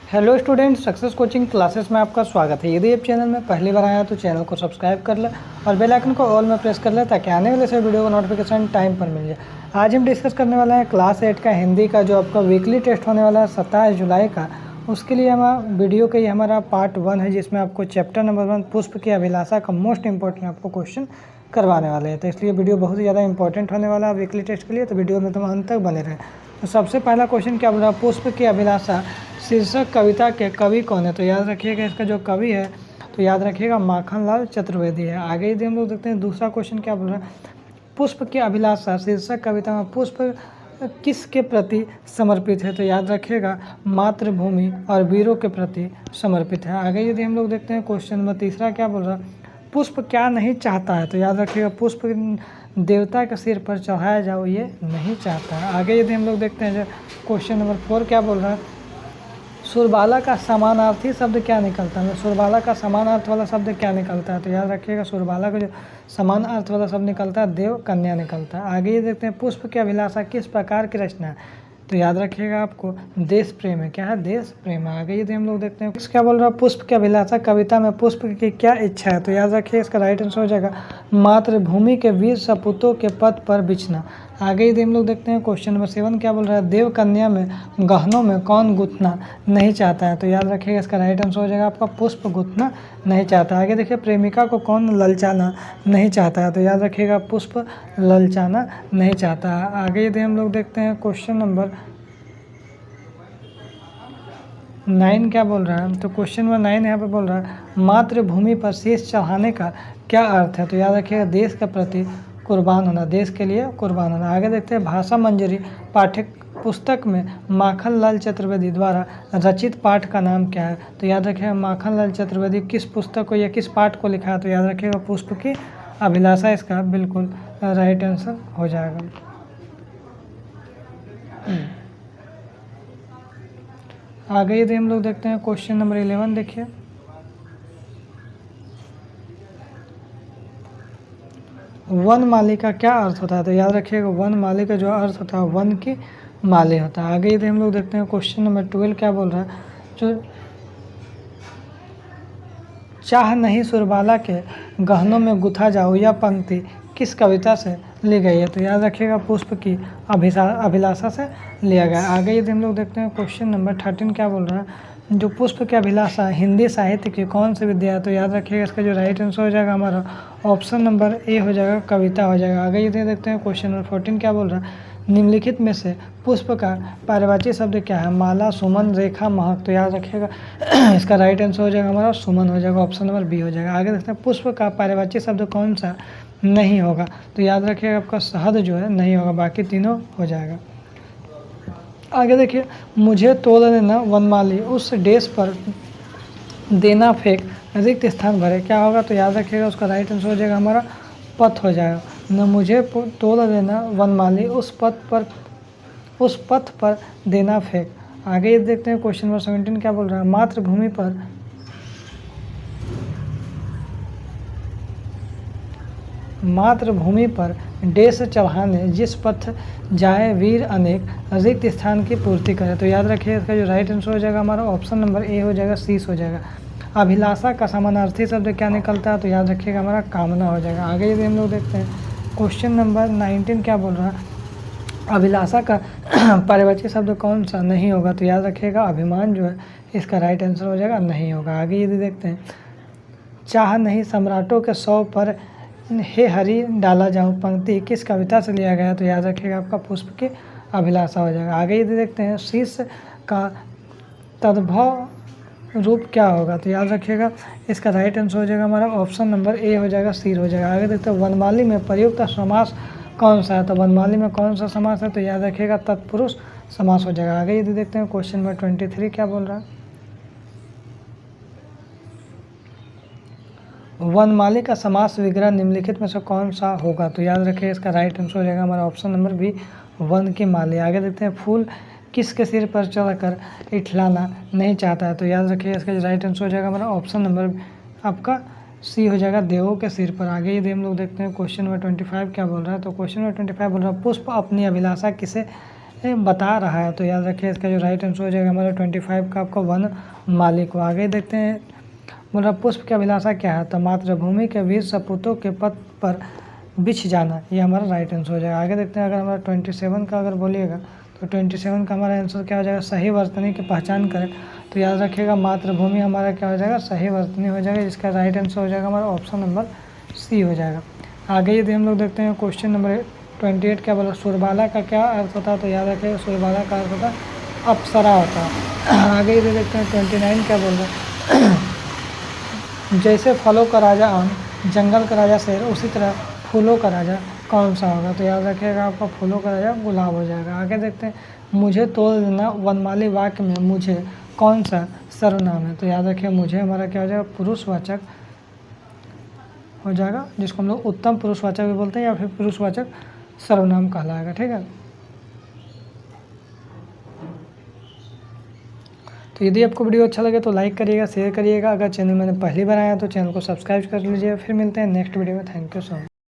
Hello student, success coaching classes में आपका स्वागत है। यदि आप चैनल में पहली बार आया तो चैनल को सब्सक्राइब कर ले और बेल आइकन को ऑल में प्रेस कर ले ताकि आने वाले से वीडियो का नोटिफिकेशन टाइम पर मिल जाए। आज हम डिस्कस करने वाले हैं क्लास 8 का हिंदी का जो आपका वीकली टेस्ट होने वाला है 27 जुलाई का। उसके लिए हम वीडियो का ये हमारा पार्ट 1 है, जिसमें आपको चैप्टर नंबर 1 पुष्प की अभिलाषा का मोस्ट इंपॉर्टेंट आपको क्वेश्चन करवाने वाले हैं। तो इसलिए वीडियो बहुत ही ज़्यादा इंपॉर्टेंट होने वाला है वीकली टेस्ट के लिए, तो वीडियो में तुम अंत तक बने रहें। तो सबसे पहला क्वेश्चन क्या बोल रहा है, पुष्प की अभिलाषा शीर्षक कविता के कवि कौन है। तो याद रखिएगा इसका जो कवि है तो याद रखिएगा माखनलाल चतुर्वेदी है। आगे यदि हम लोग देखते हैं दूसरा क्वेश्चन क्या बोल रहा है, पुष्प की अभिलाषा शीर्षक कविता में पुष्प किसके प्रति समर्पित है। तो याद रखिएगा मातृभूमि और वीरों के प्रति समर्पित है। आगे यदि हम लोग देखते हैं क्वेश्चन नंबर तीसरा क्या बोल रहा है, पुष्प क्या नहीं चाहता है। तो याद रखिएगा पुष्प देवता के सिर पर चढ़ाया जाओ ये नहीं चाहता है। आगे यदि हम लोग देखते हैं क्वेश्चन नंबर 4 क्या बोल रहा है, सुरबाला का समानार्थी शब्द क्या निकलता है। सुरबाला का समान अर्थ वाला शब्द क्या निकलता है। तो याद रखिएगा सुरबाला का जो समान अर्थ वाला शब्द निकलता है देव कन्या निकलता है। आगे ये देखते हैं पुष्प की अभिलाषा किस प्रकार की रचना है। तो याद रखिएगा आपको देश प्रेम है। क्या है, देश प्रेम है। आगे यदि हम लोग देखते हैं क्या बोल रहा है, पुष्प की अभिलाषा कविता में पुष्प की क्या इच्छा है। तो याद रखिए इसका राइट आंसर हो जाएगा मातृभूमि के वीर सपूतों के पद पर बिछना। आगे यदि हम लोग देखते हैं क्वेश्चन नंबर 7 क्या बोल रहा है, देव कन्या में गहनों में कौन गुथना नहीं चाहता है। तो याद रखिएगा इसका राइट आंसर हो जाएगा आपका पुष्प गुथना नहीं चाहता है। आगे देखिए प्रेमिका को कौन ललचाना नहीं चाहता है। तो याद रखिएगा पुष्प ललचाना नहीं चाहता है। आगे यदि हम लोग देखते हैं क्वेश्चन नंबर 9 क्या बोल रहा है, तो क्वेश्चन नंबर 9 यहाँ पे बोल रहा है मातृभूमि पर शीश चढ़ाने का क्या अर्थ है। तो याद रखिएगा देश के प्रति कुर्बान होना, देश के लिए कुर्बान होना। आगे देखते हैं भाषा मंजरी पाठ्य पुस्तक में माखनलाल चतुर्वेदी द्वारा रचित पाठ का नाम क्या है। तो याद रखिएगा माखनलाल चतुर्वेदी किस पुस्तक को या किस पाठ को लिखा है। तो याद रखिएगा पुष्प की अभिलाषा इसका बिल्कुल राइट आंसर हो जाएगा। आगे यदि हम लोग देखते हैं क्वेश्चन नंबर 11 देखिए, वन माली का क्या अर्थ होता है। तो याद रखिएगा वन माली का जो अर्थ होता है वन की माली होता है। आगे यदि हम लोग देखते हैं क्वेश्चन नंबर 12 क्या बोल रहा है, जो चाह नहीं सुरबाला के गहनों में गुथा जाओ यह पंक्ति किस कविता से ली गई है। तो याद रखिएगा पुष्प की अभिलाषा से लिया गया। आगे यदि हम लोग देखते हैं क्वेश्चन नंबर 13 क्या बोल रहा है, जो पुष्प की अभिलाषा हिंदी साहित्य की कौन सी विद्या है। तो याद रखिएगा इसका जो राइट आंसर हो जाएगा हमारा ऑप्शन नंबर ए हो जाएगा, कविता हो जाएगा। आगे यदि देखते हैं क्वेश्चन नंबर 14 क्या बोल रहा है, निम्नलिखित में से पुष्प का पर्यायवाची शब्द क्या है। माला, सुमन, रेखा, महक। तो याद रखिएगा इसका राइट आंसर हो जाएगा हमारा सुमन हो जाएगा, ऑप्शन नंबर बी हो जाएगा। आगे देखते हैं पुष्प का पर्यायवाची शब्द कौन सा नहीं होगा। तो याद रखिएगा आपका शहद जो है नहीं होगा, बाकी तीनों हो जाएगा। आगे देखिए मुझे तोल देना वनमाली उस डेस पर देना फेंक रिक्त स्थान भरे, क्या होगा। तो याद रखिएगा उसका राइट आंसर हो जाएगा हमारा पथ हो जाएगा। न मुझे तोल देना वनमाली उस पथ पर देना फेंक। आगे ये देखते हैं क्वेश्चन नंबर 17 क्या बोल रहा है, मातृभूमि पर डेस चढ़ाने जिस पथ जाए वीर अनेक रिक्त स्थान की पूर्ति करे। तो याद रखिए इसका जो राइट आंसर हो जाएगा हमारा ऑप्शन नंबर ए हो जाएगा, शीश हो जाएगा। अभिलाषा का समानार्थी शब्द क्या निकलता है। तो याद रखिएगा हमारा कामना हो जाएगा। आगे यदि हम लोग देखते हैं क्वेश्चन नंबर 19 क्या बोल रहा है, अभिलाषा का पर्यायवाची शब्द कौन सा नहीं होगा। तो याद रखिएगा अभिमान जो है इसका राइट आंसर हो जाएगा नहीं होगा। आगे यदि देखते हैं चाह नहीं सम्राटों के 100 पर हे हरि डाला जाऊं पंक्ति किस कविता से लिया गया। तो याद रखिएगा आपका पुष्प की अभिलाषा हो जाएगा। आगे यदि देखते हैं शीश का तद्भव रूप क्या होगा। तो याद रखिएगा इसका राइट आंसर हो जाएगा हमारा ऑप्शन नंबर ए हो जाएगा, सिर हो जाएगा। आगे देखते हैं वनमाली में प्रयुक्त समास कौन सा है। तो वनमाली में कौन सा समास है। तो याद रखिएगा तत्पुरुष समास हो जाएगा। आगे यदि देखते हैं क्वेश्चन नंबर 23 क्या बोल रहा है, वनमाली का समास विग्रह निम्नलिखित में से कौन सा होगा। तो याद रखिए इसका राइट आंसर हो जाएगा हमारा ऑप्शन नंबर बी, वन की माली। आगे देखते हैं फूल किसके सिर पर चढ़कर इठलाना नहीं चाहता है। तो याद रखिए इसका जो राइट आंसर हो जाएगा हमारा ऑप्शन नंबर आपका सी हो जाएगा, देवों के सिर पर। आगे यदि हम लोग देखते हैं क्वेश्चन नंबर 25 क्या बोल रहा है। तो क्वेश्चन नंबर 25 बोल रहा है पुष्प अपनी अभिलाषा किसे बता रहा है। तो याद रखिए इसका जो राइट आंसर हो जाएगा हमारा 25 का आपको वन माली को। आगे देखते हैं, बोला पुष्प की अभिलाषा क्या है? तो मातृभूमि के वीर सपूतों के पथ पर बिछ जाना, ये हमारा राइट आंसर हो जाएगा। आगे देखते हैं, अगर हमारा 27 का अगर बोलिएगा तो 27 का हमारा आंसर क्या हो जाएगा? सही वर्तनी की पहचान करें। तो याद रखिएगा मातृभूमि हमारा क्या हो जाएगा? सही वर्तनी हो जाएगा, जिसका राइट आंसर हो जाएगा हमारा ऑप्शन नंबर सी हो जाएगा। आगे यदि हम लोग देखते हैं क्वेश्चन नंबर 28 क्या बोला? सुरबाला का क्या अर्थ होता है? तो याद रखिएगा सुरबाला का अर्थ होता है अप्सरा होता है। आगे यदि देखते हैं 29 क्या बोल रहा है? जैसे फलों का राजा आम, जंगल का राजा शेर, उसी तरह फूलों का राजा कौन सा होगा? तो याद रखिएगा आपका फूलों का राजा गुलाब हो जाएगा। आगे देखते हैं, मुझे तोड़ देना वनमाली वाक्य में मुझे कौन सा सर्वनाम है? तो याद रखिए मुझे हमारा क्या हो जाएगा? पुरुषवाचक हो जाएगा, जिसको हम लोग उत्तम पुरुषवाचक भी बोलते हैं या फिर पुरुषवाचक सर्वनाम कहलाएगा। ठीक है, तो यदि आपको वीडियो अच्छा लगे तो लाइक करिएगा, शेयर करिएगा। अगर चैनल मैंने पहली बार आया तो चैनल को सब्सक्राइब कर लीजिए। फिर मिलते हैं नेक्स्ट वीडियो में। Thank you so much.